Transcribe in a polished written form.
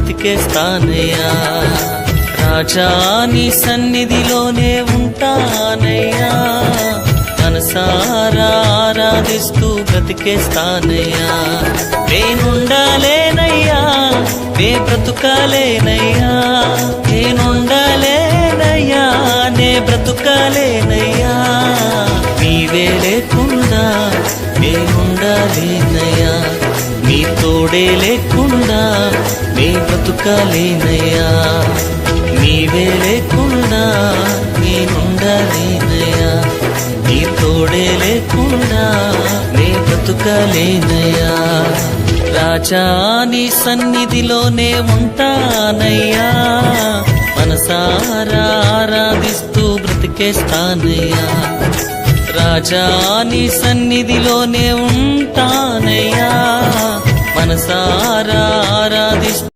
బ్రతికేస్తానయ్యా. రాజా నీ సన్నిధిలోనే ఉంటానయ్యా, మనసారా ఆరాధిస్తూ బ్రతికేస్తానయ్యా. నేనుండాలేనయ్యా, నే బ్రతుకాలేనయ్యా, నేనుండాలేనయ్యా, నే బ్రతుకాలేనయ్యా. నీవే లేకుండా నేనుండాలేనయ్యా, నీ తోడే లేకుండా నే బ్రతుకాలేనయ్యా. నీవే లేకుండా నేనుండాలేనయ్యా, నీ తోడే లేకుండా నే బ్రతుకాలేనయ్యా. రాజా నీ సన్నిధిలోనే ఉంటానయ్యా, మనసారా ఆరాధిస్తూ బ్రతికేస్తానయ్యా. రాజా నీ సన్నిధిలోనే ఉంటానయ్యా, మనసారా ఆరాధిస్తూ